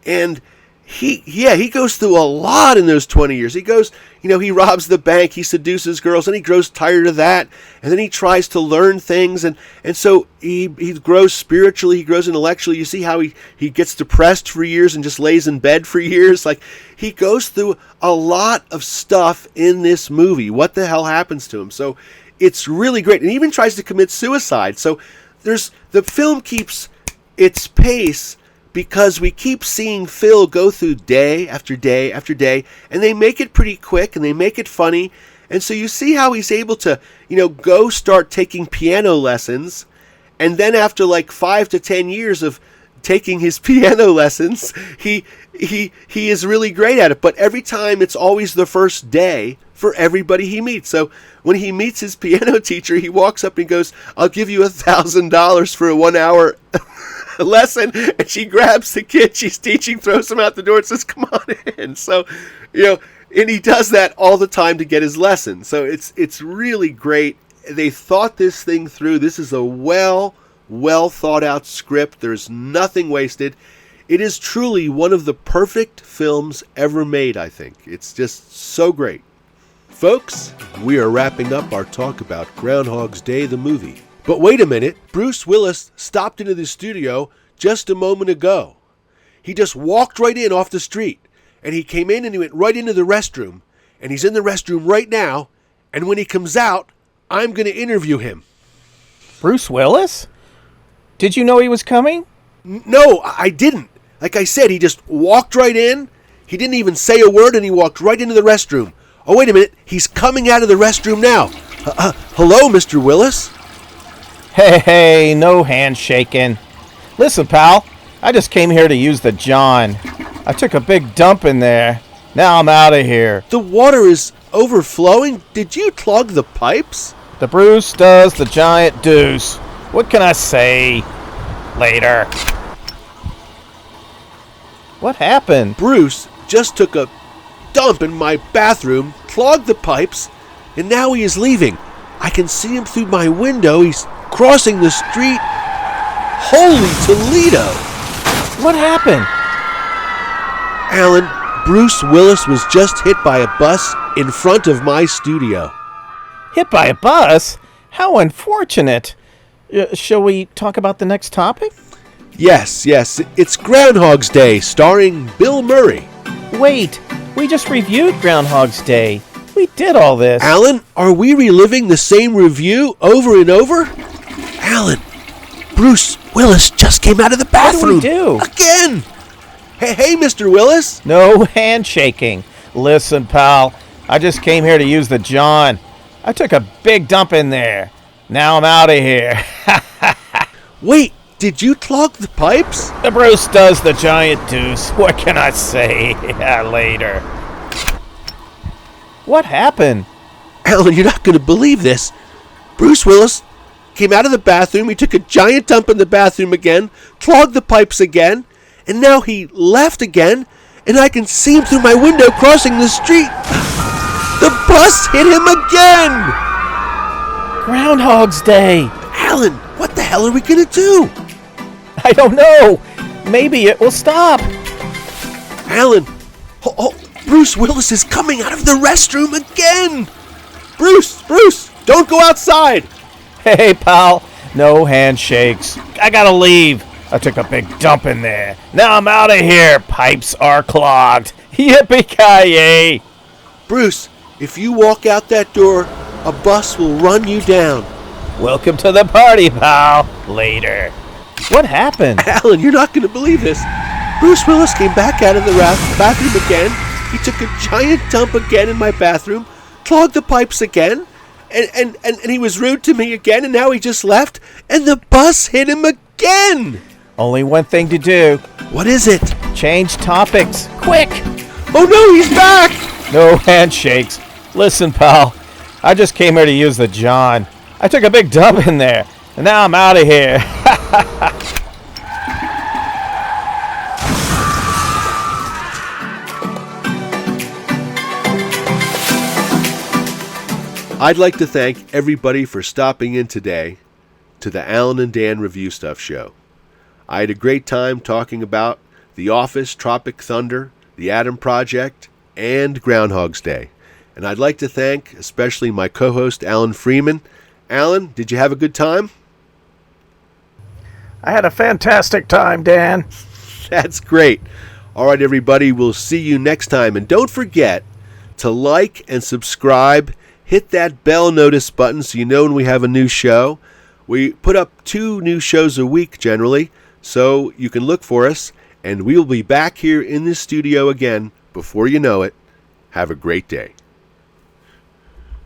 Speaker 1: And he goes through a lot in those 20 years. He goes, he robs the bank, he seduces girls, and he grows tired of that, and then he tries to learn things, and so he grows spiritually, he grows intellectually. You see how he gets depressed for years and just lays in bed for years. Like, he goes through a lot of stuff in this movie. What the hell happens to him? So it's really great, and he even tries to commit suicide. So the film keeps its pace, because we keep seeing Phil go through day after day after day, and they make it pretty quick, and they make it funny. And so you see how he's able to, go start taking piano lessons, and then after like 5 to 10 years of taking his piano lessons, he is really great at it. But every time, it's always the first day for everybody he meets. So when he meets his piano teacher, he walks up and goes, "I'll give you $1,000 for a 1 hour lesson," and she grabs the kid she's teaching, throws him out the door, and says, "Come on in." So, and he does that all the time to get his lesson. So it's really great. They thought this thing through. This is a well thought out script. There's nothing wasted. It is truly one of the perfect films ever made, I think. It's just so great. Folks, we are wrapping up our talk about Groundhog's Day, the movie. But wait a minute, Bruce Willis stopped into the studio just a moment ago. He just walked right in off the street, and he came in and he went right into the restroom, and he's in the restroom right now, and when he comes out, I'm going to interview him.
Speaker 2: Bruce Willis? Did you know he was coming?
Speaker 1: No, I didn't. Like I said, he just walked right in, he didn't even say a word, and he walked right into the restroom. Oh, wait a minute, he's coming out of the restroom now. Hello, Mr. Willis?
Speaker 2: Hey, no handshaking. Listen, pal, I just came here to use the John. I took a big dump in there. Now I'm out of here.
Speaker 1: The water is overflowing? Did you clog the pipes?
Speaker 2: The Bruce does the giant deuce. What can I say? Later. What happened?
Speaker 1: Bruce just took a dump in my bathroom, clogged the pipes, and now he is leaving. I can see him through my window. He's crossing the street. Holy Toledo!
Speaker 2: What happened?
Speaker 1: Alan, Bruce Willis was just hit by a bus in front of my studio.
Speaker 2: Hit by a bus? How unfortunate. Shall we talk about the next topic?
Speaker 1: Yes, it's Groundhog's Day, starring Bill Murray.
Speaker 2: Wait, we just reviewed Groundhog's Day. We did all this.
Speaker 1: Alan, are we reliving the same review over and over? Alan, Bruce Willis just came out of the bathroom.
Speaker 2: What do we do?
Speaker 1: Again! Hey, Mr. Willis.
Speaker 2: No handshaking. Listen, pal, I just came here to use the John. I took a big dump in there. Now I'm out of here.
Speaker 1: Wait, did you clog the pipes?
Speaker 2: The Bruce does the giant deuce. What can I say? Later. What happened?
Speaker 1: Alan, you're not going to believe this. Bruce Willis came out of the bathroom, he took a giant dump in the bathroom again, clogged the pipes again, and now he left again, and I can see him through my window crossing the street. The bus hit him again!
Speaker 2: Groundhog's Day.
Speaker 1: Alan, what the hell are we going to do?
Speaker 2: I don't know. Maybe it will stop.
Speaker 1: Alan, Bruce Willis is coming out of the restroom again! Bruce, don't go outside!
Speaker 2: Hey, pal, no handshakes. I gotta leave. I took a big dump in there. Now I'm out of here. Pipes are clogged. Yippee-ki-yay!
Speaker 1: Bruce, if you walk out that door, a bus will run you down.
Speaker 2: Welcome to the party, pal. Later. What happened?
Speaker 1: Alan, you're not going to believe this. Bruce Willis came back out of the bathroom again. He took a giant dump again in my bathroom, clogged the pipes again, and he was rude to me again, and now he just left, and the bus hit him again.
Speaker 2: Only one thing to do.
Speaker 1: What is it?
Speaker 2: Change topics. Quick!
Speaker 1: Oh no, he's back!
Speaker 2: No handshakes. Listen, pal, I just came here to use the John. I took a big dump in there, and now I'm out of here.
Speaker 1: I'd like to thank everybody for stopping in today to the Alan and Dan Review Stuff show. I had a great time talking about The Office, Tropic Thunder, The Adam Project, and Groundhog's Day. And I'd like to thank especially my co-host, Alan Freeman. Alan, did you have a good time?
Speaker 6: I had a fantastic time, Dan.
Speaker 1: That's great. All right, everybody, we'll see you next time. And don't forget to like and subscribe. Hit that bell notice button so you know when we have a new show. We put up 2 new shows a week generally, so you can look for us. And we will be back here in the studio again before you know it. Have a great day.